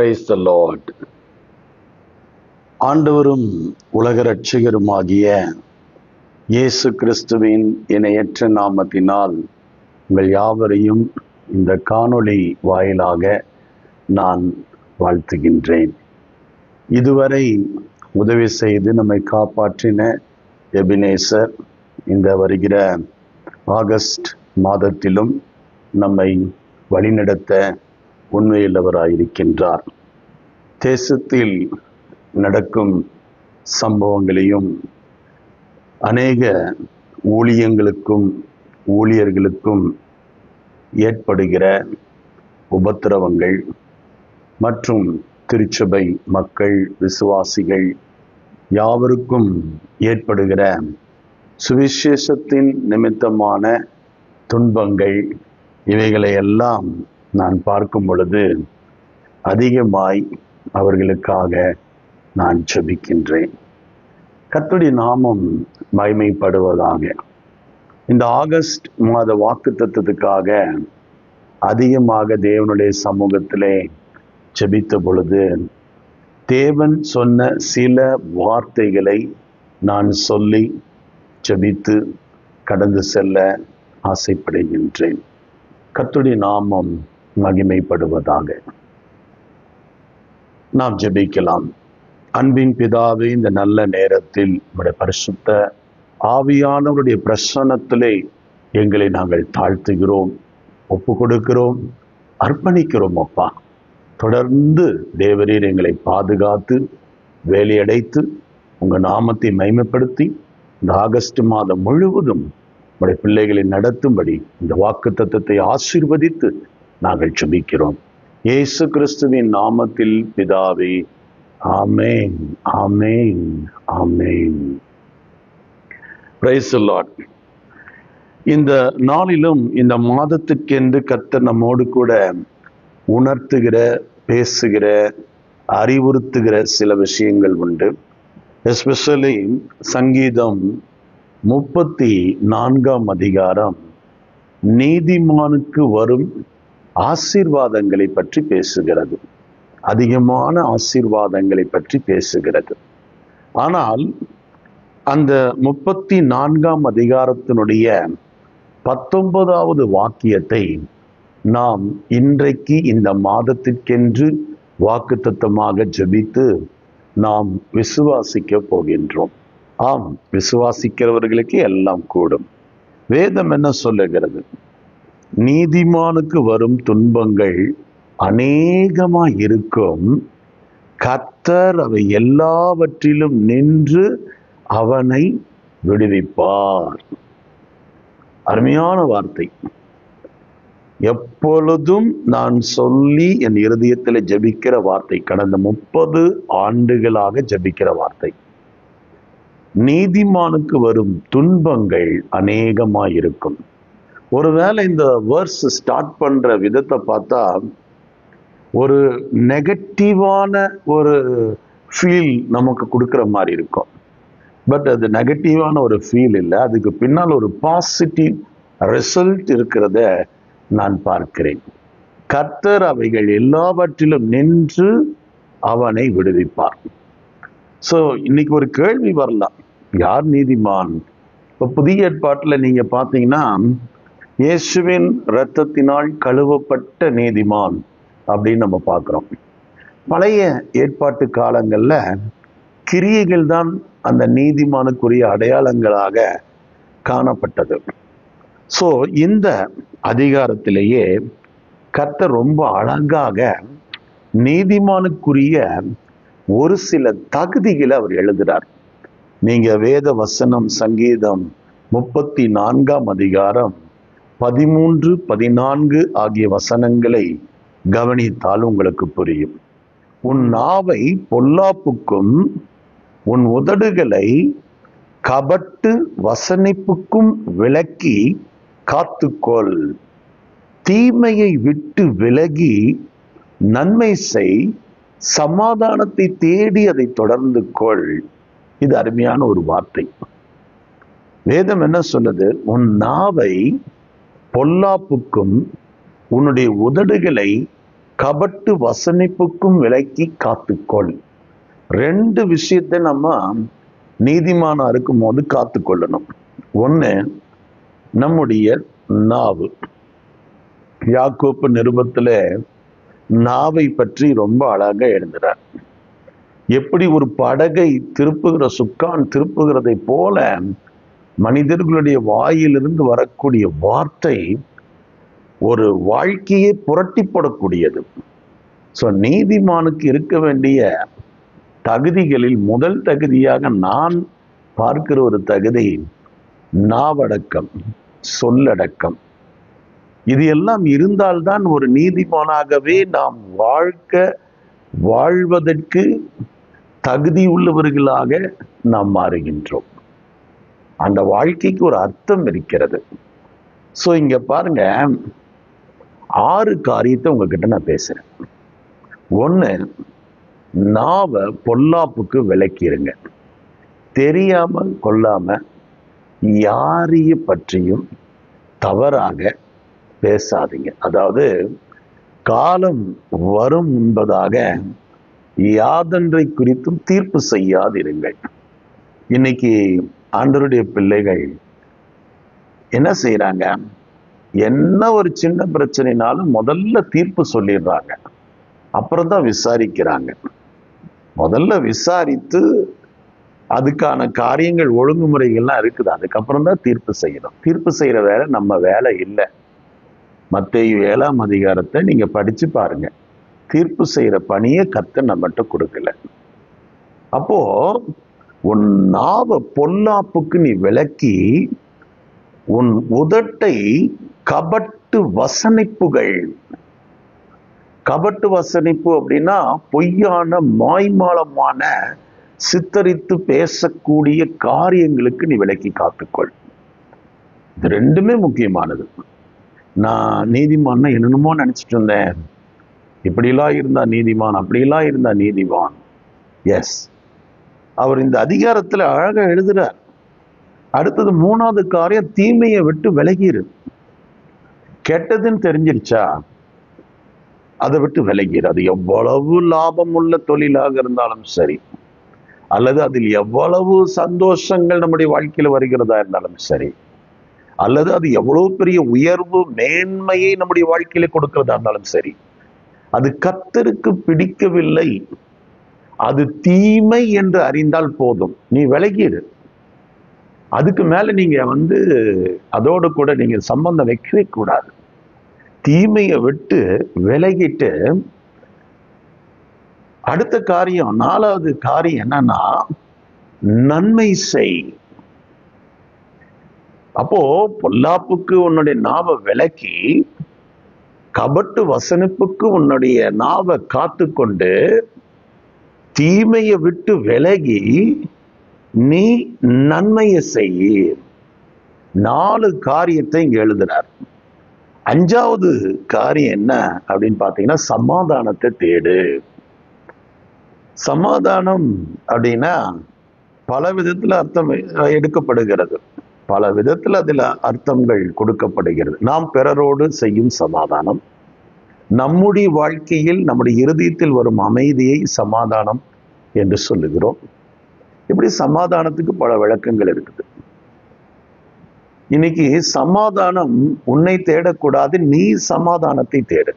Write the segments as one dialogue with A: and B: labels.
A: Praise the Lord. ஆண்டவரும் உலக இரட்சகருமாகிய இயேசு கிறிஸ்துவின் இணையற்ற நாமத்தினால் உங்கள் யாவரையும் இந்த காணொளி வாயிலாக நான் வாழ்த்துகின்றேன். இதுவரை உதவி செய்து நம்மை காப்பாற்றின எபினேசர் இந்த வருகிற ஆகஸ்ட் மாதத்திலும் நம்மை வழிநடத்த உண்மையுள்ளவராயிருக்கின்றார். தேசத்தில் நடக்கும் சம்பவங்களையும் அநேக ஊழியங்களுக்கும் ஊழியர்களுக்கும் ஏற்படுகிற உபத்திரவங்கள் மற்றும் திருச்சபை மக்கள் விசுவாசிகள் யாவருக்கும் ஏற்படுகிற சுவிசேஷத்தின் நிமித்தமான துன்பங்கள் இவைகளையெல்லாம் நான் பார்க்கும் பொழுது அதிகமாய் அவர்களுக்காக நான் ஜெபிக்கின்றேன். கர்த்தருடைய நாமம் மகிமைப்படுவதாக. இந்த ஆகஸ்ட் மாத வாக்குத்தத்தத்துக்காக அதிகமாக தேவனுடைய சமூகத்திலே ஜெபித்த பொழுது தேவன் சொன்ன சில வார்த்தைகளை நான் சொல்லி ஜெபித்து கடந்து செல்ல ஆசைப்படுகின்றேன். கர்த்தருடைய நாமம் மகிமைப்படுவதாக. நாம் ஜெபிக்கலாம். அன்பின் பிதாவே, இந்த நல்ல நேரத்தில் உம்முடைய பரிசுத்த ஆவியானவருடைய பிரசன்னத்திலே எங்களை நாங்கள் தாழ்த்துகிறோம், ஒப்பு கொடுக்கிறோம், அர்ப்பணிக்கிறோம். அப்பா, தொடர்ந்து தேவரீர் எங்களை பாதுகாத்து வேலையடைத்து உங்கள் நாமத்தை மகிமைப்படுத்தி இந்த ஆகஸ்ட் மாதம் முழுவதும் உடைய பிள்ளைகளை நடத்தும்படி இந்த வாக்குத்தத்தத்தை ஆசீர்வதித்து நாங்கள் ஜெபிக்கிறோம். இயேசு கிறிஸ்துவின் நாமத்தில் பிதாவே, ஆமென், ஆமென், ஆமென். Praise the Lord. இந்த நாளிலும் இந்த மாதத்திற்கென்று கர்த்தர் நம்மோடு கூட உணர்த்துகிற, பேசுகிற, அறிவுறுத்துகிற சில விஷயங்கள் உண்டு. எஸ்பெஷலி சங்கீதம் 34 அதிகாரம் நீதிமானுக்கு வரும் ஆசீர்வாதங்களை பற்றி பேசுகிறது. அதிகமான ஆசீர்வாதங்களை பற்றி பேசுகிறது. ஆனால் அந்த 34 அதிகாரத்தினுடைய 19வது வாக்கியத்தை நாம் இன்றைக்கு இந்த மாதத்திற்கென்று வாக்குத்தத்தமாக ஜெபித்து நாம் விசுவாசிக்க போகின்றோம். ஆம், விசுவாசிக்கிறவர்களுக்கு எல்லாம் கூடும். வேதம் என்ன சொல்லுகிறது? நீதிமானுக்கு வரும் துன்பங்கள் அநேகமாய் இருக்கும், கர்த்தர் அவை எல்லாவற்றிலும் நின்று அவனை விடுவிப்பார். அருமையான வார்த்தை. எப்பொழுதும் நான் சொல்லி என் இருதயத்தில் ஜெபிக்கிற வார்த்தை, கடந்த 30 ஆண்டுகளாக ஜெபிக்கிற வார்த்தை. நீதிமானுக்கு வரும் துன்பங்கள் அநேகமாயிருக்கும். ஒருவேளை இந்த வேர்ஸ் ஸ்டார்ட் பண்ற விதத்தை பார்த்தா ஒரு நெகட்டிவான ஒரு ஃபீல் நமக்கு கொடுக்குற மாதிரி இருக்கும். பட் அது நெகட்டிவான ஒரு ஃபீல் இல்லை. அதுக்கு பின்னால் ஒரு பாசிட்டிவ் ரிசல்ட் இருக்கிறத நான் பார்க்கிறேன். கர்த்தர் அவைகள் எல்லாவற்றிலும் நின்று அவனை விடுவிப்பார். ஸோ இன்னைக்கு ஒரு கேள்வி வரலாம், யார் நீதிமான்? இப்போ புதிய ஏற்பாட்டில் நீங்க பார்த்தீங்கன்னா இயேசுவின் இரத்தத்தினால் கழுவப்பட்ட நீதிமான் அப்படின்னு நம்ம பார்க்குறோம். பழைய ஏற்பாட்டு காலங்களில் கிரியைகள் தான் அந்த நீதிமானுக்குரிய அடையாளங்களாக காணப்பட்டது. ஸோ இந்த அதிகாரத்திலேயே கர்த்தர் ரொம்ப அழகாக நீதிமானுக்குரிய ஒரு சில தகுதிகளை அவர் எழுதுறார். நீங்க வேத வசனம் சங்கீதம் 34 அதிகாரம் 13, 14 ஆகிய வசனங்களை கவனித்தால் உங்களுக்கு புரியும். உன் நாவை பொல்லாப்புக்கும் உன் உதடுகளை கபட்டு வசனிப்புக்கும் விலக்கி காத்துக்கொள். தீமையை விட்டு விலகி நன்மை செய், சமாதானத்தை தேடி அதை தொடர்ந்து கொள். இது அருமையான ஒரு வார்த்தை. வேதம் என்ன சொல்லுது? உன் நாவை பொல்லாப்புக்கும் உன்னுடைய உதடுகளை கபட்டு வசனிப்புக்கும் விலக்கி காத்துக்கொள். ரெண்டு விஷயத்தை நம்ம நீதிமானா இருக்கும் போது காத்துக்கொள்ளணும். ஒண்ணு, நம்முடைய நாவு. யாக்கோப்பு நிருபத்துல நாவை பற்றி ரொம்ப அழகா எழுதுறார். எப்படி ஒரு படகை திருப்புகிற சுக்கான் திருப்புகிறதை போல மனிதர்களுடைய வாயிலிருந்து வரக்கூடிய வார்த்தை ஒரு வாழ்க்கையை புரட்டி போடக்கூடியது. ஸோ நீதிமானுக்கு இருக்க வேண்டிய தகுதிகளில் முதல் தகுதியாக நான் பார்க்கிற ஒரு தகுதி நாவடக்கம், சொல்லடக்கம். இது எல்லாம் இருந்தால்தான் ஒரு நீதிமானாகவே நாம் வாழ்வதற்கு தகுதி உள்ளவர்களாக நாம் மாறுகின்றோம். அந்த வாழ்க்கைக்கு ஒரு அர்த்தம் இருக்கிறது. ஸோ இங்க பாருங்க, 6 காரியத்தை உங்ககிட்ட நான் பேசுறேன். ஒண்ணு, நாவை பொல்லாப்புக்கு விலக்கிருங்க. தெரியாம கொள்ளாம யாரைய பற்றியும் தவறாக பேசாதீங்க. அதாவது காலம் வரும் என்பதாக யாதொன்றை குறித்தும் தீர்ப்பு செய்யாதிருங்கள். இன்னைக்கு ஆண்டவருடைய பிள்ளைகள் என்ன செய்யறாங்க? என்ன ஒரு சின்ன பிரச்சனைனாலும் முதல்ல தீர்ப்பு சொல்லிடுறாங்க, அப்புறம் தான் விசாரிக்கிறாங்க. முதல்ல விசாரித்து அதுக்கான காரியங்கள் ஒழுங்குமுறைகள்லாம் இருக்குது, அதுக்கப்புறம் தான் தீர்ப்பு செய்யணும். தீர்ப்பு செய்யற வேலை நம்ம வேலை இல்லை. மத்தேயு 7ஆம் அதிகாரத்தை நீங்க படிச்சு பாருங்க. தீர்ப்பு செய்யற பணியை கர்த்தர் நம்மகிட்ட கொடுக்கல. அப்போ உன் நாவ பொல்லாப்புக்கு நீ விலக்கி உன் உதட்டை கபட்டு வசனிப்புகள். கபட்டு வசனிப்பு அப்படின்னா பொய்யான மாய்மாலமான சித்தரித்து பேசக்கூடிய காரியங்களுக்கு நீ விலக்கி காத்துக்கொள். இது ரெண்டுமே முக்கியமானது. நான் நீதிமான் என்னென்னமோ நினைச்சிட்டு இருந்தேன். இப்படிலாம் இருந்தா நீதிமான், அப்படிலாம் இருந்தா நீதிமான். எஸ், அவர் இந்த அதிகாரத்துல அழகா எழுதுறார். அடுத்தது 3வது காரியம், தீமையை விட்டு விலகிரு. கெட்டதுன்னு தெரிஞ்சிருச்சா அதை விட்டு விலகிரு. அது எவ்வளவு லாபம் உள்ள தொழிலாக இருந்தாலும் சரி, அல்லது அதில் எவ்வளவு சந்தோஷங்கள் நம்முடைய வாழ்க்கையில வருகிறதா இருந்தாலும் சரி, அல்லது அது எவ்வளவு பெரிய உயர்வு மேன்மையை நம்முடைய வாழ்க்கையில கொடுக்கிறதா இருந்தாலும் சரி, அது கர்த்தருக்கு பிடிக்கவில்லை, அது தீமை என்று அறிந்தால் போதும், நீ விலகிடு. அதுக்கு மேல நீங்க அதோடு கூட நீங்க சம்பந்தம் வைக்கவே கூடாது. தீமையை விட்டு விலகிட்டு அடுத்த காரியம், 4வது காரியம் என்னன்னா, நன்மை செய். அப்போ பொல்லாப்புக்கு உன்னுடைய நாவை விலக்கி கபட்டு வசனிப்புக்கு உன்னுடைய நாவை காத்து கொண்டு தீமையை விட்டு விலகி நீ நன்மையை செய். 4 காரியத்தை இங்க எழுதுறார். 5வது காரியம் என்ன அப்படின்னு பாத்தீங்கன்னா, சமாதானத்தை தேடு. சமாதானம் அப்படின்னா பல விதத்துல அர்த்தம் எடுக்கப்படுகிறது, பல விதத்துல அதுல அர்த்தங்கள் கொடுக்கப்படுகிறது. நாம் பிறரோடு செய்யும் சமாதானம், நம்முடைய வாழ்க்கையில் நம்முடைய இருதயத்தில் வரும் அமைதியை சமாதானம் என்று சொல்லுகிறோம். இப்படி சமாதானத்துக்கு பல விளக்கங்கள் இருக்குது. இன்னைக்கு சமாதானம் உன்னை தேடக்கூடாது, நீ சமாதானத்தை தேடு.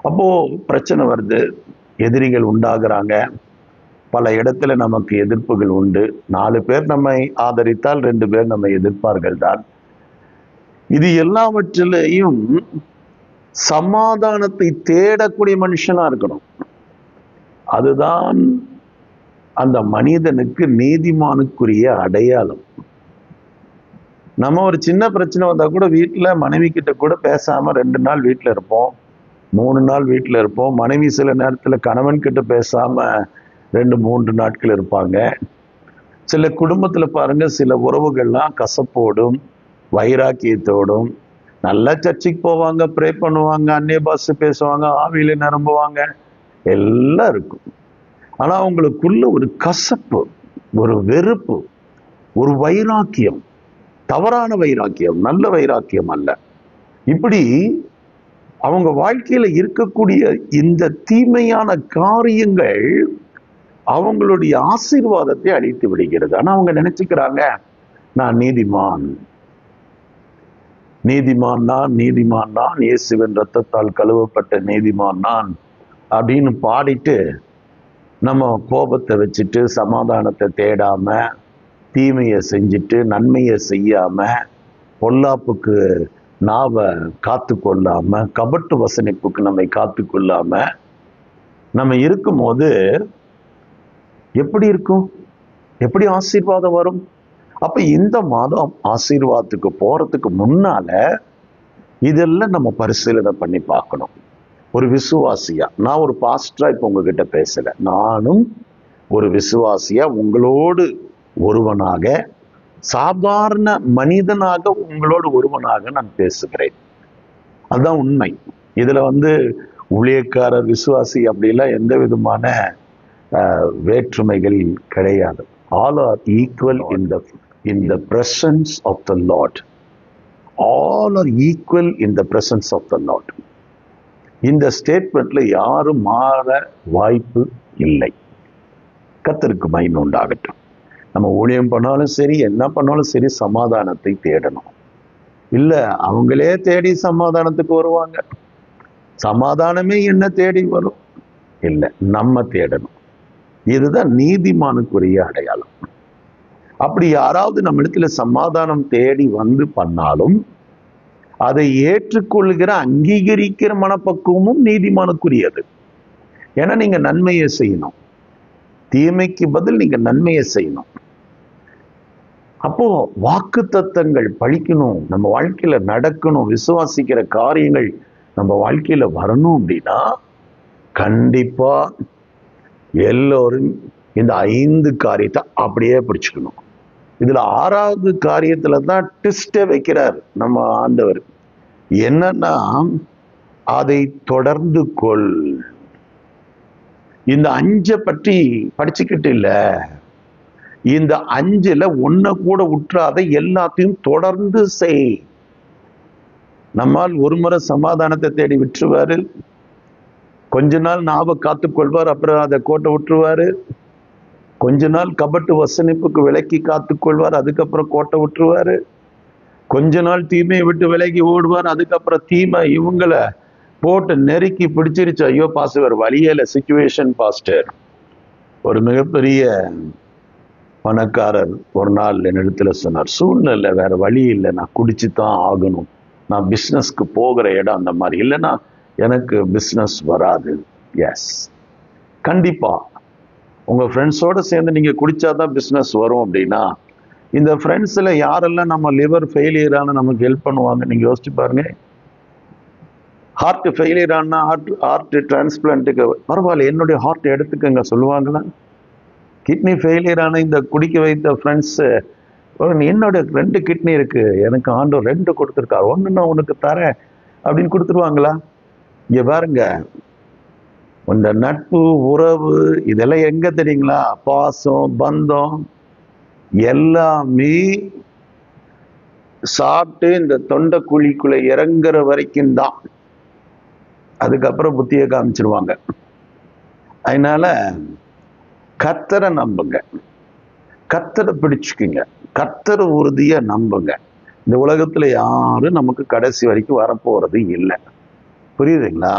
A: அப்போ பிரச்சனை வருது, எதிரிகள் உண்டாகிறாங்க, பல இடத்துல நமக்கு எதிர்ப்புகள் உண்டு. 4 பேர் நம்மை ஆதரித்தால் 2 பேர் நம்மை எதிர்ப்பார்கள் தான். இது எல்லாவற்றிலையும் சமாதானத்தை தேடக்கூடிய மனுஷனா இருக்கணும். அதுதான் அந்த மனிதனுக்கு நீதிமானுக்குரிய அடையாளம். நம்ம ஒரு சின்ன பிரச்சனை வந்தா கூட வீட்டுல மனைவி கிட்ட கூட பேசாம 2 நாள் வீட்டுல இருப்போம், 3 நாள் வீட்டுல இருப்போம். மனைவி சில நேரத்துல கணவன் கிட்ட பேசாம 2-3 நாட்கள் இருப்பாங்க. சில குடும்பத்துல பாருங்க, சில உறவுகள்லாம் கசப்போடும் வைராக்கியத்தோடும் நல்லா சர்ச்சைக்கு போவாங்க, ப்ரே பண்ணுவாங்க, அந்நிய பாஷை பேசுவாங்க, ஆவியில நிரம்புவாங்க, எல்லாம் இருக்கும். ஆனா அவங்களுக்குள்ள ஒரு கசப்பு, ஒரு வெறுப்பு, ஒரு வைராக்கியம், தவறான வைராக்கியம், நல்ல வைராக்கியம் அல்ல. இப்படி அவங்க வாழ்க்கையில இருக்கக்கூடிய இந்த தீமையான காரியங்கள் அவங்களுடைய ஆசீர்வாதத்தை அழித்து விடுகிறது. ஆனா அவங்க நினைச்சுக்கிறாங்க, நான் நீதிமான், நீதிமான் நான், இயேசுவின் ரத்தத்தால் கழுவப்பட்ட நீதிமான் நான் அப்படின்னு பாடிட்டு நம்ம கோபத்தை வச்சுட்டு சமாதானத்தை தேடாம, தீமையை செஞ்சுட்டு நன்மையை செய்யாம, பொல்லாப்புக்கு நாவை காத்து கொள்ளாம, கபட்டு வசனிப்புக்கு நம்மை காத்து கொள்ளாம நம்ம இருக்கும்போது எப்படி இருக்கும்? எப்படி ஆசீர்வாதம் வரும்? அப்ப இந்த மாதம் ஆசீர்வாதத்துக்கு போறதுக்கு முன்னால இதெல்லாம் நம்ம பரிசீலனை பண்ணி பார்க்கணும். ஒரு விசுவாசியா, நான் ஒரு பாஸ்டரா இப்ப உங்ககிட்ட பேசல, நானும் ஒரு விசுவாசியா உங்களோடு ஒருவனாக, சாதாரண மனிதனாக உங்களோடு ஒருவனாக நான் பேசுகிறேன். அதுதான் உண்மை. இதுல ஊழியக்காரர் விசுவாசி அப்படிலாம் எந்த விதமான வேற்றுமைகள் கிடையாது. All are equal in the presence of the Lord. All are equal in the presence of the Lord. இந்த ஸ்டேட்மெண்ட்ல யாரும் மாற வாய்ப்பு இல்லை. கர்த்தருக்கு மகிமை உண்டாகட்டும். நம்ம ஊழியம் பண்ணாலும் சரி, என்ன பண்ணாலும் சரி, சமாதானத்தை தேடணும். இல்ல அவங்களே தேடி சமாதானத்துக்கு வருவாங்க. சமாதானமே என்ன தேடி வரும்? இல்லை, நம்ம தேடணும். இதுதான் நீதிமானுக்குரிய அடையாளம். அப்படி யாராவது நம்ம இடத்துல சமாதானம் தேடி பண்ணாலும் அதை ஏற்றுக்கொள்கிற, அங்கீகரிக்கிற மனப்பக்குவமும் நீதிமானுக்குரியது. ஏன்னா நீங்க நன்மையை செய்யணும், தீமைக்கு பதில் நீங்க நன்மையை செய்யணும். அப்போ வாக்கு தத்தங்கள் பழிக்கணும், நம்ம வாழ்க்கையில நடக்கணும், விசுவாசிக்கிற காரியங்கள் நம்ம வாழ்க்கையில வரணும் அப்படின்னா கண்டிப்பா எல்லோரும் இந்த 5 காரியத்தை அப்படியே பிடிச்சுக்கணும். இதுல 6வது காரியத்துல தான் ட்விஸ்டே வைக்கிறார் நம்ம ஆண்டவர். என்னன்னா, அதை தொடர்ந்து கொள். இந்த 5 பற்றி படிச்சுக்கிட்டு இல்ல, இந்த 5ல ஒன்ன கூட உற்றாத, எல்லாத்தையும் தொடர்ந்து செய். நம்மால் ஒரு முறை சமாதானத்தை தேடி விட்டுருவாரு, கொஞ்ச நாள் நாவை காத்துக் கொள்வார், அப்புறம் அதை கோட்டை விட்டுருவாரு. கொஞ்ச நாள் கபட்டு வசனிப்புக்கு விலக்கி காத்துக்கொள்வார், அதுக்கப்புறம் கோட்டை விட்டுருவாரு. கொஞ்ச நாள் தீமையை விட்டு விலகி ஓடுவார், அதுக்கப்புறம் தீமை இவங்களை போட்டு நெருக்கி பிடிச்சிருச்சு. ஐயோ பாஸ்டர் வழியில சிச்சுவேஷன் பாஸ்டர். ஒரு மிகப்பெரிய பணக்காரர் ஒரு நாள் என்னிடத்துல சொன்னார், சூழ்நிலை வேற வழி இல்லை, நான் குடிச்சுதான் ஆகணும், நான் பிஸ்னஸ்க்கு போகிற இடம் அந்த மாதிரி, இல்லைன்னா எனக்கு பிஸ்னஸ் வராது. எஸ், கண்டிப்பா உங்க ஃப்ரெண்ட்ஸோட சேர்ந்து நீங்க குடிச்சாதான் பிஸ்னஸ் வரும் அப்படின்னா, இந்த ஃப்ரெண்ட்ஸ்ல யாரெல்லாம் நம்ம லிவர் ஃபெயிலியரான நமக்கு ஹெல்ப் பண்ணுவாங்க நீங்க யோசிச்சு பாருங்க. ஹார்ட் ஃபெயிலியர் ஆனா ஹார்ட் டிரான்ஸ்பிளான்ட்டுக்கு பரவாயில்ல, என்னுடைய ஹார்ட் எடுத்துக்கங்க சொல்லுவாங்களா? கிட்னி ஃபெயிலியர் ஆன இந்த குடிக்க வைத்த ஃப்ரெண்ட்ஸ், என்னோட 2 கிட்னி இருக்கு, எனக்கு ஆண்டவர் 2 கொடுத்துருக்காரு, 1 நான் உனக்கு தரேன் அப்படின்னு கொடுத்துருவாங்களா? இங்க பாருங்க, இந்த நட்பு உறவு இதெல்லாம் எங்க தெரியுங்களா? பாசம் பந்தம் எல்லாமே சாப்பிட்டு இந்த தொண்டை குழிக்குள்ள இறங்குற வரைக்கும் தான், அதுக்கப்புறம் புத்தியை காமிச்சிருவாங்க. அதனால கர்த்தரை நம்புங்க, கர்த்தரை பிடிச்சுக்குங்க, கர்த்தரை உறுதியா நம்புங்க. இந்த உலகத்துல யாரும் நமக்கு கடைசி வரைக்கும் வரப்போறது இல்லை. புரியுதுங்களா?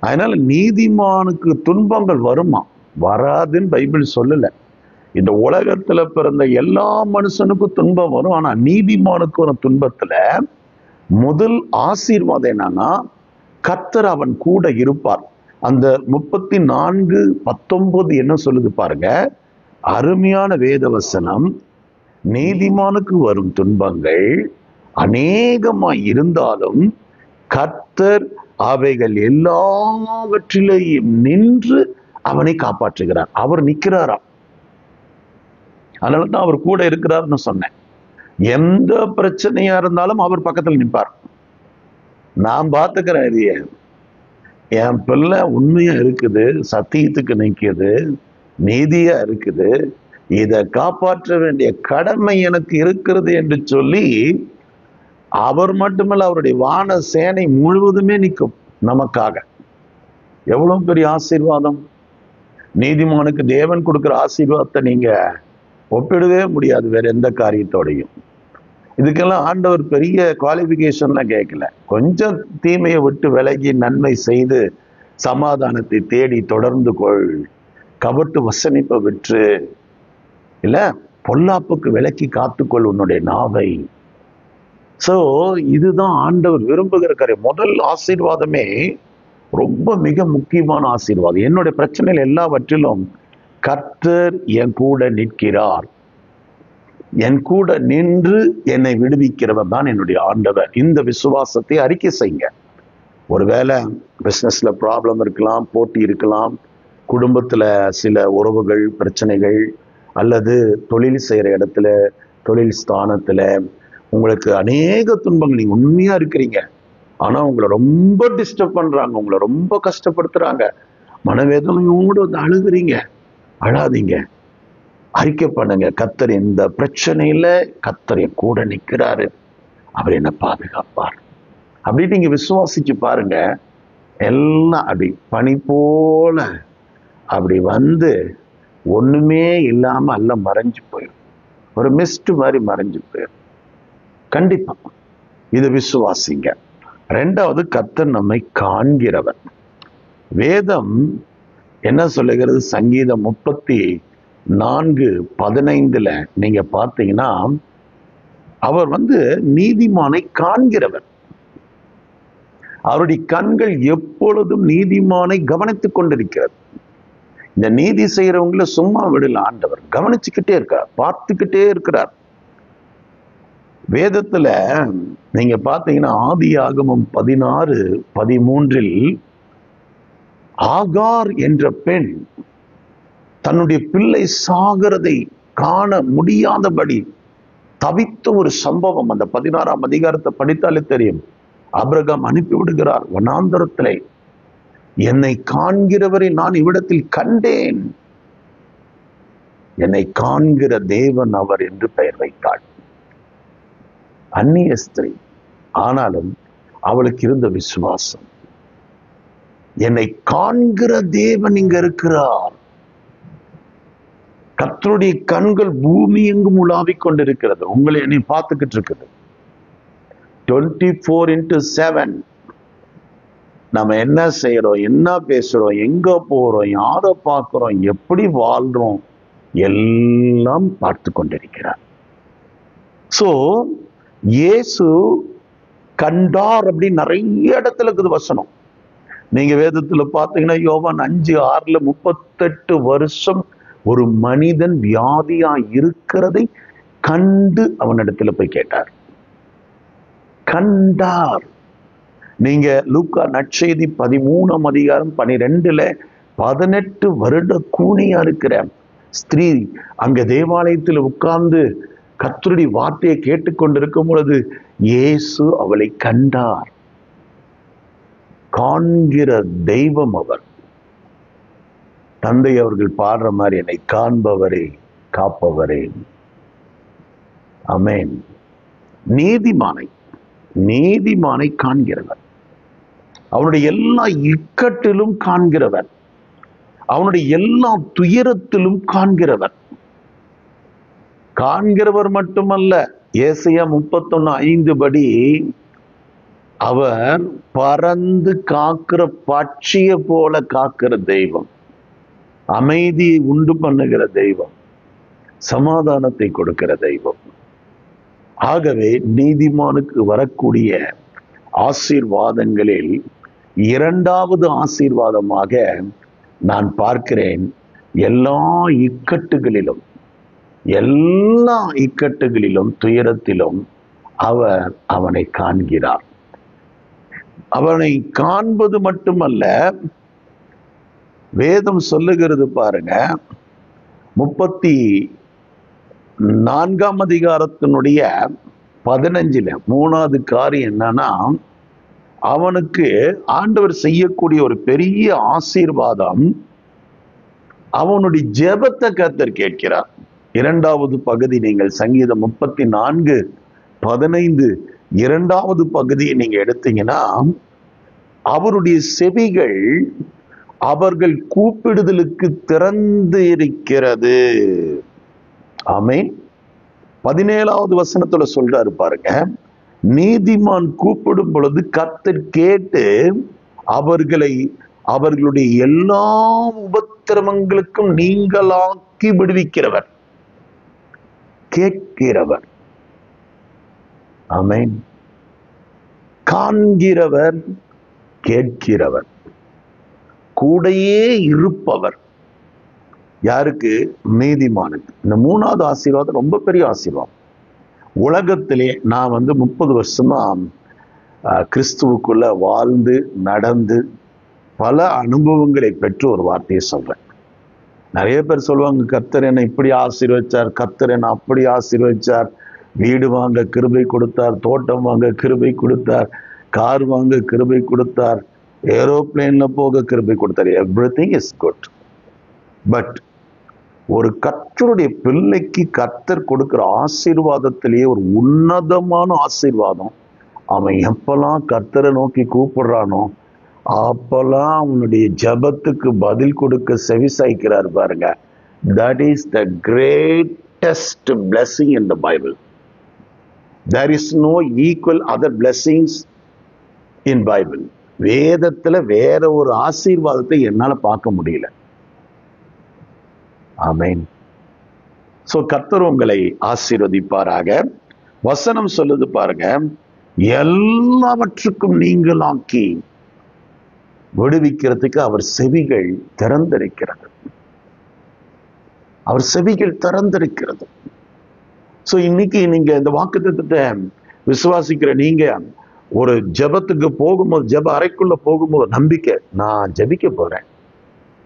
A: அதனால நீதிமானுக்கு துன்பங்கள் வருமா? வராதுன்னு பைபிள் சொல்லல. இந்த உலகத்துல பிறந்த எல்லா மனுஷனுக்கும் துன்பம் வரும். ஆனா நீதிமானுக்கு ஒரு துன்பத்துல முதல் ஆசீர்வாதம் என்னன்னா, கர்த்தர் அவன் கூட இருப்பார். அந்த 34:19 என்ன சொல்லுது பாருங்க, அருமையான வேதவசனம். நீதிமானுக்கு வரும் துன்பங்கள் அநேகமாய் இருந்தாலும் கர்த்தர் அவைகள் எல்லாவற்றிலையும் நின்று அவனை காப்பாற்றுகிறார். அவர் நிற்கிறாராம், அதனாலதான் அவர் கூட இருக்கிறார்னு சொன்னேன். எந்த பிரச்சனையா இருந்தாலும் அவர் பக்கத்தில் நிற்பார். நான் பார்த்துக்கிறேன், இது என் பிள்ளை உண்மையா இருக்குது, சத்தியத்துக்கு நிற்குது, நீதியா இருக்குது, இதை காப்பாற்ற வேண்டிய கடமை எனக்கு இருக்கிறது என்று சொல்லி அவர் மட்டுமல்ல, அவருடைய வான சேனை முழுவதுமே நிற்கும் நமக்காக. எவ்வளவு பெரிய ஆசீர்வாதம்! நீதிமானுக்கு தேவன் கொடுக்கிற ஆசீர்வாதத்தை நீங்க ஒப்பிடவே முடியாது வேற எந்த காரியத்தோடையும். இதுக்கெல்லாம் ஆண்டவர் பெரிய குவாலிபிகேஷன்லாம் கேட்கல. கொஞ்சம் தீமையை விட்டு விலகி நன்மை செய்து சமாதானத்தை தேடி தொடர்ந்து கொள், கபட்டு வசனிப்பை விற்று, இல்ல பொல்லாப்புக்கு விலக்கி காத்துக்கொள் உன்னுடைய நாவை. சோ இதுதான் ஆண்டவர் விரும்புகிற காரியம். முதல் ஆசீர்வாதமே ரொம்ப மிக முக்கியமான ஆசீர்வாதம். என்னுடைய பிரச்சனைகள் எல்லாவற்றிலும் கர்த்தர் என் கூட நிற்கிறார், என் கூட நின்று என்னை விடுவிக்கிறவர் தான் என்னுடைய ஆண்டவர். இந்த விசுவாசத்தை அறிக்கை செய்யுங்க. ஒருவேளை பிசினஸ்ல ப்ராப்ளம் இருக்கலாம், போட்டி இருக்கலாம், குடும்பத்துல சில உறவுகள் பிரச்சனைகள், அல்லது தொழில் செய்யற இடத்துல தொழில் ஸ்தானத்துல உங்களுக்கு அநேக துன்பங்கள். நீங்க உண்மையா இருக்கிறீங்க, ஆனா உங்களை ரொம்ப டிஸ்டர்ப் பண்றாங்க, உங்களை ரொம்ப கஷ்டப்படுத்துறாங்க, மனவேதனையோடு வந்து அழுகுறீங்க. அழாதீங்க, அறிக்கை பண்ணுங்க. கர்த்தர் இந்த பிரச்சனையில கர்த்தர் என் கூட நிற்கிறாரு, அவர் என்ன பாதுகாப்பார் அப்படின்னு நீங்க விசுவாசிச்சு பாருங்க. எல்லாம் அப்படி பனி போல அப்படி வந்து ஒண்ணுமே இல்லாம எல்லாம் மறைஞ்சு போயிடும். ஒரு மிஸ்ட் மாதிரி மறைஞ்சு போயிடும். கண்டிப்பா இது விசுவாசிங்க. ரெண்டாவது, கர்த்தர் நம்மை காண்கிறவர். வேதம் என்ன சொல்லுகிறது? சங்கீதம் 34:15 நீங்க பார்த்தீங்கன்னா, அவர் வந்து நீதிமானை காண்கிறவர். அவருடைய கண்கள் எப்பொழுதும் நீதிமானை கவனித்துக் கொண்டிருக்கிறது. இந்த நீதி செய்யறவங்கள சும்மா விடல ஆண்டவர், கவனிச்சுக்கிட்டே இருக்கார், பார்த்துக்கிட்டே இருக்கிறார். வேதத்துல நீங்க பாத்தீங்கன்னா ஆதியாகமம் 16:13 ஆகார் என்ற பெண் தன்னுடைய பிள்ளை சாகிறதை காண முடியாதபடி தவித்த ஒரு சம்பவம். அந்த 16ஆம் அதிகாரத்தை படித்தாலே தெரியும். ஆபிரகாம் அனுப்பி விடுகிறார் வனாந்தரத்திலே, என்னை காண்கிறவரை நான் இவ்விடத்தில் கண்டேன், என்னை காண்கிற தேவன் அவர் என்று பெயர் வைத்தாள். அந்நிய ஸ்திரீ, ஆனாலும் அவளுக்கு இருந்த விசுவாசம். என்னை காண்கிற தேவன் இங்க இருக்கிறார். கர்த்தருடைய கண்கள் பூமி எங்கும் உலாவிக் கொண்டிருக்கிறது, உங்களை என்னை பார்த்துக்கிட்டு இருக்குது. 24/7 நம்ம என்ன செய்யறோம், என்ன பேசுறோம், எங்க போறோம், யாரை பார்க்கிறோம், எப்படி வாழ்றோம், எல்லாம் பார்த்து கொண்டிருக்கிறார். சோ இயேசு கண்டார் அப்படின்னு நிறைய இடத்துல இருக்குது வசனம். நீங்க வேதத்துல பாத்தீங்கன்னா யோவான் 5:6 38 வருஷம் ஒரு மனிதன் வியாதியா இருக்கிறதை கண்டு அவனிடத்துல போய் கேட்டார், கண்டார். நீங்க லூக்கா நற்செய்தி 13ஆம் அதிகாரம் 12 18 வருட கூனியா இருக்கிற ஸ்திரீ அங்க தேவாலயத்தில் உட்கார்ந்து கர்த்தருடைய வார்த்தையை கேட்டுக்கொண்டிருக்கும் பொழுது இயேசு அவளை கண்டார். காண்கிற தெய்வம் அவர். தந்தை அவர்கள் பாடுற மாதிரி, என்னை காண்பவரே காப்பவரே. ஆமென். நீதிமானை காண்கிறவர், அவனுடைய எல்லா இக்கட்டிலும் காண்கிறவர், அவனுடைய எல்லா துயரத்திலும் காண்கிறவர் மட்டுமல்ல, ஏசாயா 31:5 படி அவர் பறந்து காக்கிற பட்சியை போல காக்கிற தெய்வம், அமைதியை உண்டு பண்ணுகிற தெய்வம், சமாதானத்தை கொடுக்கிற தெய்வம். ஆகவே நீதிமானுக்கு வரக்கூடிய ஆசீர்வாதங்களில் இரண்டாவது ஆசீர்வாதமாக நான் பார்க்கிறேன், எல்லா இக்கட்டுகளிலும் துயரத்திலும் அவர் அவனை காண்கிறார். அவனை காண்பது மட்டுமல்ல, வேதம் சொல்லுகிறது பாருங்க, 34ஆம் அதிகாரத்தினுடைய 15 3வது காரியம் என்னன்னா, அவனுக்கு ஆண்டவர் செய்யக்கூடிய ஒரு பெரிய ஆசீர்வாதம், அவனுடைய ஜெபத்தை கர்த்தர் கேட்கிறார். இரண்டாவது பகுதி நீங்கள் சங்கீதம் 34:15 இரண்டாவது பகுதியை நீங்க எடுத்தீங்கன்னா, அவருடைய செவிகள் அவர்கள் கூப்பிடுதலுக்கு திறந்து இருக்கிறது. ஆமென். 17வது வசனத்துல சொல்றாரு பாருங்க, நீதிமான் கூப்பிடும் பொழுது கர்த்தர் கேட்டு அவர்களுடைய எல்லா உபத்திரவங்களுக்கும் நீங்களாக்கி விடுவிக்கிறவர், கேட்கிறவர். ஆமென். காண்கிறவர், கேட்கிறவர், கூடையே இருப்பவர். யாருக்கு? நீதிமானுக்கு. இந்த 3வது ஆசீர்வாதம் ரொம்ப பெரிய ஆசீர்வாதம். உலகத்திலே நான் 30 வருஷமா கிறிஸ்துவுக்குள்ள வாழ்ந்து நடந்து பல அனுபவங்களை பெற்று ஒரு வார்த்தையை சொல்றேன். நிறைய பேர் சொல்லுவாங்க, கர்த்தர் என்னை இப்படி ஆசீர்வதிச்சார், கர்த்தர் என்னை அப்படி ஆசீர்வதிச்சார், வீடு வாங்க கிருபை கொடுத்தார், தோட்டம் வாங்க கிருபை கொடுத்தார், கார் வாங்க கிருபை கொடுத்தார், ஏரோப்ளேன்ல போக கிருபை கொடுத்தார். Everything is good. பட் ஒரு கர்த்தருடைய பிள்ளைக்கு கர்த்தர் கொடுக்கிற ஆசீர்வாதத்திலேயே ஒரு உன்னதமான ஆசீர்வாதம், அவன் எப்பெல்லாம் கர்த்தரை நோக்கி கூப்பிடுறானோ அப்பெல்லாம் அவனுடைய ஜபத்துக்கு பதில் கொடுக்க செவி சாய்க்கிறார் பாருங்க. That is the greatest blessing in the Bible. There is no equal other blessings in Bible. வேதத்துல வேற ஒரு ஆசீர்வாதத்தை என்னால பார்க்க முடியல. ஆமென். சோ கர்த்தர் உங்களை ஆசீர்வதிப்பாராக. வசனம் சொல்லுது பாருங்க, எல்லாவற்றுக்கும் நீங்களாக்கி விடுவிக்கிறதுக்கு அவர் செவிகள் திறந்திருக்கிறது. அவர் செவிகள் திறந்திருக்கிறது. சோ இன்னைக்கு நீங்க இந்த வாக்குத்தத்தத்தை விசுவாசிக்கிற நீங்க ஒரு ஜெபத்துக்கு போகும்போது, ஜெப அறைக்குள்ள போகும்போது நம்பிக்கை, நான் ஜெபிக்க போறேன்,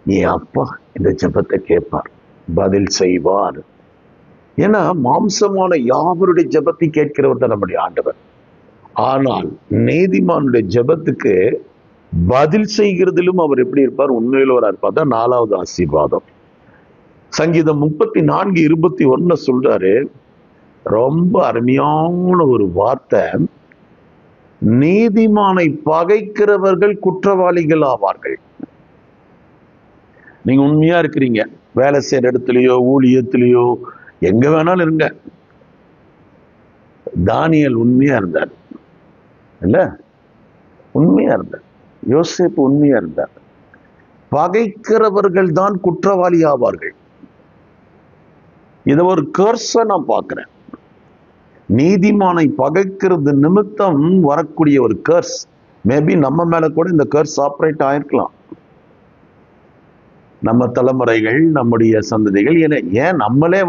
A: என் அப்பா இந்த ஜெபத்தை கேட்பார், பதில் செய்வார். ஏன்னா மாம்சமான யாவருடைய ஜெபத்தை கேட்கிறவர் தான் நம்முடைய ஆண்டவர். ஆனால் நீதிமானுடைய ஜெபத்துக்கு பதில் செய்கிறதிலும் அவர் எப்படி இருப்பார்? உண்மையிலவரா இருப்பார். தான் 4வது ஆசீர்வாதம். சங்கீதம் 34:21 சொல்றாரு, ரொம்ப அருமையான ஒரு வார்த்தை, நீதிமானை பகைக்கிறவர்கள் குற்றவாளிகள் ஆவார்கள். நீங்க உண்மையா இருக்கிறீங்க, வேலை செய்யற இடத்துலயோ ஊழியத்திலேயோ எங்க வேணாலும் இருங்க. தானியேல் உண்மையா இருந்தார் இல்ல? உண்மையா இருந்தார். யோசேப்பு உண்மையா இருந்தார். பகைக்கிறவர்கள் தான் குற்றவாளி ஆவார்கள். இத ஒரு கர்ஸா நான் பார்க்கிறேன். நீதிமானை பகைக்கிறது நிமித்தம் வரக்கூடிய ஒரு கர்ஸ். மேபி நம்ம மேல கூட இந்த கர்ஸ் ஆப்ரேட் ஆயிருக்கலாம். நம்ம தலைமுறைகள், நம்முடைய சந்ததிகள், ஏன் நம்மளே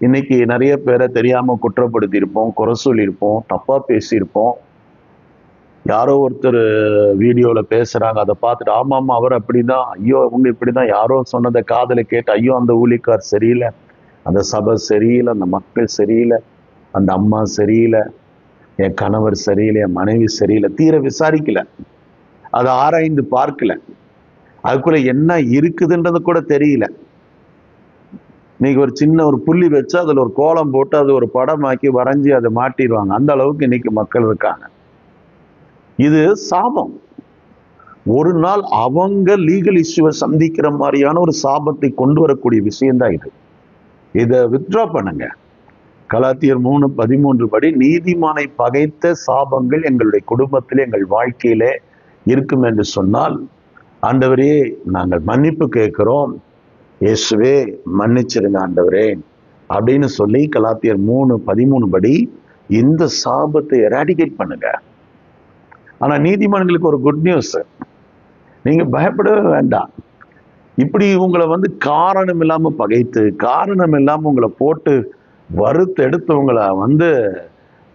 A: இன்னைக்கு நிறைய பேரை தெரியாம குற்றப்படுத்தி இருப்போம், குறை சொல்லியிருப்போம், தப்பா பேசியிருப்போம். யாரோ ஒருத்தர் வீடியோல பேசுறாங்க, அதை பார்த்துட்டு ஆமாமா அவர் அப்படிதான், ஐயோ அவங்க இப்படிதான், யாரோ சொன்னதை காதல கேட்டு, ஐயோ அந்த ஊழியக்கார் சரியில்லை, அந்த சபை சரியில்லை, அந்த மக்கள் சரியில்லை, அந்த அம்மா சரியில்லை, என் கணவர் சரியில்லை, என் மனைவி சரியில்லை, தீர விசாரிக்கல, அதை ஆராய்ந்து பார்க்கல, அதுக்குள்ள என்ன இருக்குதுன்றது கூட தெரியல. இன்னைக்கு ஒரு சின்ன ஒரு புள்ளி வச்சு அதுல ஒரு கோலம் போட்டு அது ஒரு படமாக்கி வரைஞ்சி அதை மாட்டிடுவாங்க. அந்த அளவுக்கு இன்னைக்கு மக்கள் இருக்காங்க. இது சாபம். ஒரு நாள் அவங்க லீகல் இஷ்யூவை சந்திக்கிற மாதிரியான ஒரு சாபத்தை கொண்டு வரக்கூடிய விஷயம்தான் இது. இதை வித்ட்ரா பண்ணுங்க. கலாத்தியர் 3:13 படி, நீதிமானை பகைத்த சாபங்கள் எங்களுடைய குடும்பத்திலே, எங்கள் வாழ்க்கையிலே இருக்கும் என்று சொன்னால், ஆண்டவரே நாங்கள் மன்னிப்பு கேட்கிறோம், இயேசுவே மன்னிச்சிருங்க ஆண்டவரே அப்படின்னு சொல்லி கலாத்தியர் 3:13 படி இந்த சாபத்தை எராடிகேட் பண்ணுங்க. ஆனா நீதிமான்களுக்கு ஒரு குட் நியூஸ், நீங்க பயப்படவே வேண்டாம். இப்படி உங்களை காரணம் இல்லாம பகைத்து, காரணம் இல்லாம உங்களை போட்டு வறுத்து எடுத்து உங்களை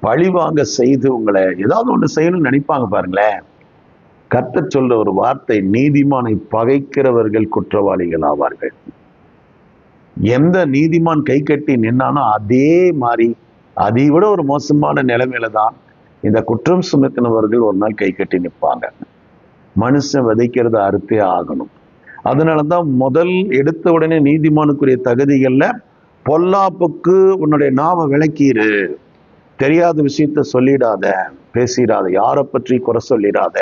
A: பழி வாங்க செய்து உங்களை ஏதாவது ஒண்ணு செய்யணும்னு நினைப்பாங்க பாருங்களேன். கர்த்தர் சொல்ற ஒரு வார்த்தை, நீதிமானை பகைக்கிறவர்கள் குற்றவாளிகள் ஆவார்கள். எந்த நீதிமான் கை கட்டி நின்னானோ அதே மாதிரி அதை விட ஒரு மோசமான நிலைமையில தான் இந்த குற்றம் சுமத்தினவர்கள் ஒரு நாள் கை கட்டி நிற்பாங்க. மனுஷன் விதைக்கிறத அறுத்தே ஆகணும். அதனாலதான் முதல் எடுத்த உடனே நீதிமானுக்குரிய தகுதிகள்ல பொல்லாப்புக்கு உன்னுடைய நாவை விளக்கிரு, தெரியாத விஷயத்த சொல்லிடாத, பேசிடாத, யாரை பற்றி குறை சொல்லிடாத,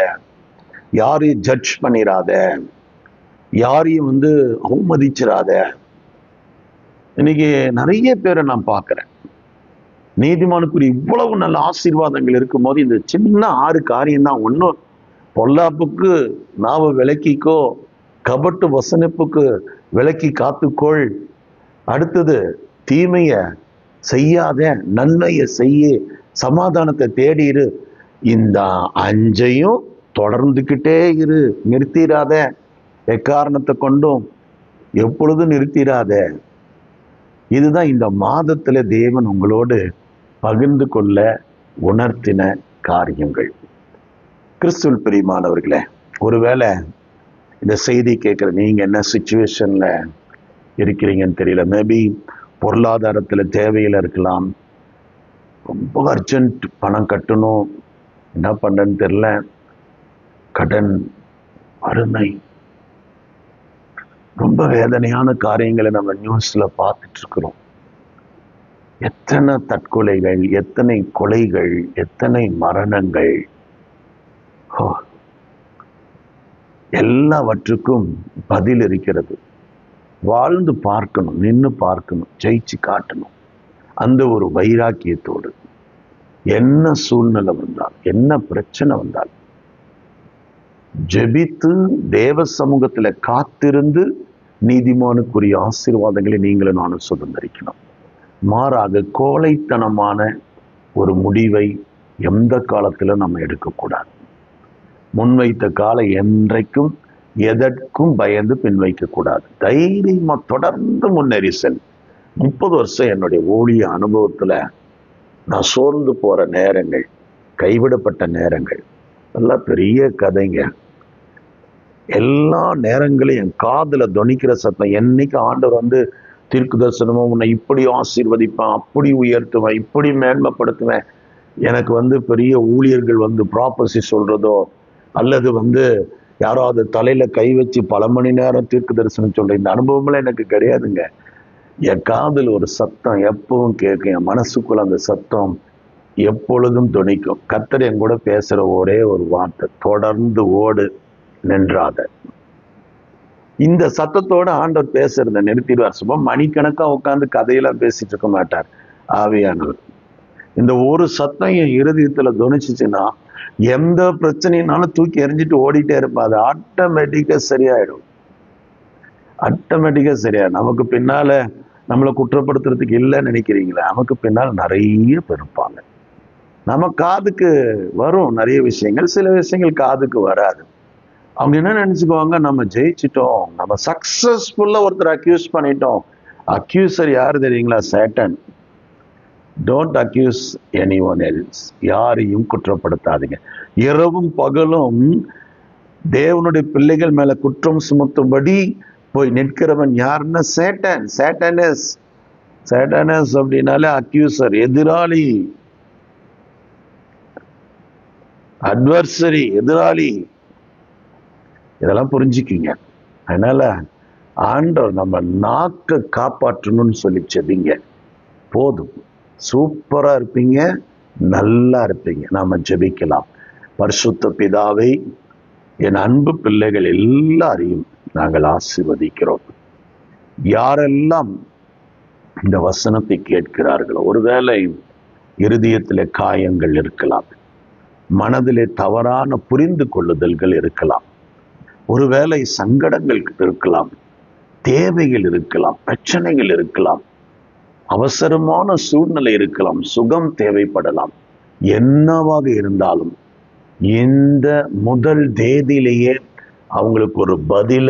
A: யாரையும் ஜட்ஜ் பண்ணிடாத, யாரையும் அவமதிச்சிடாத. இன்னைக்கு நிறைய பேரை நான் பார்க்கிறேன், நீதிமானுக்குரிய இவ்வளவு நல்ல ஆசீர்வாதங்கள் இருக்கும் போது இந்த சின்ன 6 காரியம் தான். ஒன்னும் பொல்லாப்புக்கு நாவ விலக்கிக்கோ, கபட்டு வசனிப்புக்கு விலக்கி காத்துக்கொள். அடுத்தது தீமைய செய்யாத, நன்மைய செய்ய, சமாதானத்தை தேடிரு. இந்த 5ஐயும் தொடர்ந்துகிட்டே இரு, நிறுத்திடாத. எக்காரணத்தை கொண்டும் எப்பொழுதும் நிறுத்திடாத. இதுதான் இந்த மாதத்துல தேவன் உங்களோடு பகிர்ந்து கொள்ள உணர்த்தின காரியங்கள். கிறிஸ்துவில் பிரியமானவர்களே, ஒருவேளை இந்த செய்தி கேட்கிற நீங்க என்ன சிச்சுவேஷன்ல இருக்கிறீங்கன்னு தெரியல. மேபி பொருளாதாரத்துல தேவையில இருக்கலாம், ரொம்ப அர்ஜென்ட் பணம் கட்டணும், என்ன பண்றேன்னு தெரியல, கடன், வறுமை, ரொம்ப வேதனையான காரியங்களை நம்ம நியூஸ்ல பார்த்துட்டு இருக்கிறோம். எத்தனை தற்கொலைகள், எத்தனை கொலைகள், எத்தனை மரணங்கள். எல்லாவற்றுக்கும் பதில் இருக்கிறது. வாழ்ந்து பார்க்கணும், நின்று பார்க்கணும், ஜெயிச்சு காட்டணும். அந்த ஒரு வைராக்கியத்தோடு என்ன சூழ்நிலை வந்தால், என்ன பிரச்சனை வந்தால், ஜெபித்து தேவ சமூகத்துல காத்திருந்து நீதிமானுக்குரிய ஆசீர்வாதங்களை நீங்களும் நானும் சுதந்திரிக்கணும். மாறாக கோழைத்தனமான ஒரு முடிவை எந்த காலத்திலும் நம்ம எடுக்கக்கூடாது. முன்வைத்த காலை என்றைக்கும் எதற்கும் பயந்து பின்வைக்க கூடாது. தைரியமா தொடர்ந்து முன்னேறி செல். 30 வருஷம் என்னுடைய ஊழிய அனுபவத்துல நான் சோர்ந்து போற நேரங்கள், கைவிடப்பட்ட நேரங்கள் எல்லாம் பெரிய கதைங்க. எல்லா நேரங்களையும் என் காதுல தொனிக்கிற சத்தம், என்னைக்கு ஆண்டவர் தீர்க்கு தரிசனமோ உன்னை இப்படி ஆசீர்வதிப்பான், அப்படி உயர்த்துவேன், இப்படி மேன்மைப்படுத்துவேன், எனக்கு பெரிய ஊழியர்கள் ப்ராப்பர்சி சொல்றதோ, அல்லது யாராவது தலையில கை வச்சு பல மணி நேரம் தீர்க்கு தரிசனம் சொல்ற இந்த அனுபவம்லாம் எனக்கு கிடையாதுங்க. என் காதில் ஒரு சத்தம் எப்பவும் கேட்கும். என் மனசுக்குள்ள அந்த சத்தம் எப்பொழுதும் துணிக்கும். கர்த்தர் என் கூட பேசுற ஒரே ஒரு வார்த்தை, தொடர்ந்து ஓடு, நின்றாத. இந்த சத்தத்தோட ஆண்டவர் பேசுறத நிறுத்திடுவார். சும்மா மணிக்கணக்கா உட்காந்து கதையெல்லாம் பேசிட்டு இருக்க மாட்டார் ஆவியானவர். இந்த ஒரு சத்தம் என் இருதயத்துல துணிச்சுச்சுன்னா எந்த பிரச்சனைனாலும் தூக்கி எறிஞ்சிட்டு ஓடிட்டே இருப்பா. அது ஆட்டோமேட்டிக்கா சரியாயிடும். ஆட்டோமேட்டிக்கா சரியாயிடும். நமக்கு பின்னால நம்மளை குற்றப்படுத்துறதுக்கு இல்லைன்னு நினைக்கிறீங்களா? நமக்கு பின்னால் நிறைய பேர் இருப்பாங்க. நம்ம காதுக்கு வரும் நிறைய விஷயங்கள், சில விஷயங்கள் காதுக்கு வராது. அவங்க என்ன நினைச்சுக்குவாங்க, நம்ம ஜெயிச்சிட்டோம், நம்ம சக்சஸ்ஃபுல்லா ஒருத்தர் அக்யூஸ் பண்ணிட்டோம். அக்யூசர் யாரு தெரியுங்களா? Chettan. Don't accuse anyone else. யாரையும் குற்றப்படுத்தாதீங்க. இரவும் பகலும் தேவனுடைய பிள்ளைகள் மேல குற்றம் சுமத்தும்படி போய் நிற்கிறவன் யாருன்னா சேட்டன். சேட்டனஸ் அப்படின்னாலே அக்யூசர், எதிராளி, அட்வர்சரி, எதிராளி. இதெல்லாம் புரிஞ்சுக்கிங்க. அதனால ஆண்டவர் நம்ம நாக்க காப்பாற்றணும்னு சொல்லி செபிங்க. போதும், சூப்பரா இருப்பீங்க, நல்லா இருப்பீங்க. நாம ஜெபிக்கலாம். பரிசுத்த பிதாவை, என் அன்பு பிள்ளைகள் எல்லாரையும் நாங்கள் ஆசீர்வதிக்கிறோம். யாரெல்லாம் இந்த வசனத்தை கேட்கிறார்களோ, ஒருவேளை இருதயத்திலே காயங்கள் இருக்கலாம், மனதிலே தவறான புரிந்து கொள்ளுதல்கள் இருக்கலாம், ஒருவேளை சங்கடங்கள் இருக்கலாம், தேவைகள் இருக்கலாம், பிரச்சனைகள் இருக்கலாம், அவசரமான சூழ்நிலை இருக்கலாம், சுகம் தேவைப்படலாம். என்னவாக இருந்தாலும் இந்த முதல் தேதியிலேயே அவங்களுக்கு ஒரு பதில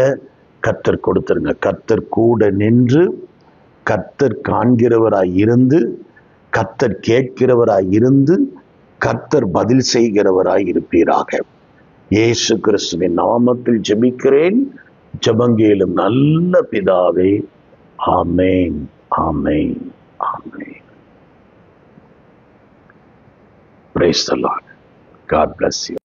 A: கர்த்தர் கொடுத்துருங்க. கர்த்தர் கூட நின்று, கர்த்தர் காண்கிறவராய் இருந்து, கர்த்தர் கேட்கிறவராய் இருந்து, கர்த்தர் பதில் செய்கிறவராய் இருப்பீராக. இயேசு கிறிஸ்துவின் நாமத்தில் ஜெபிக்கிறேன், ஜெபங்கேலும் நல்ல பிதாவே. ஆமென், ஆமென், ஆமென். Praise the Lord. God bless you.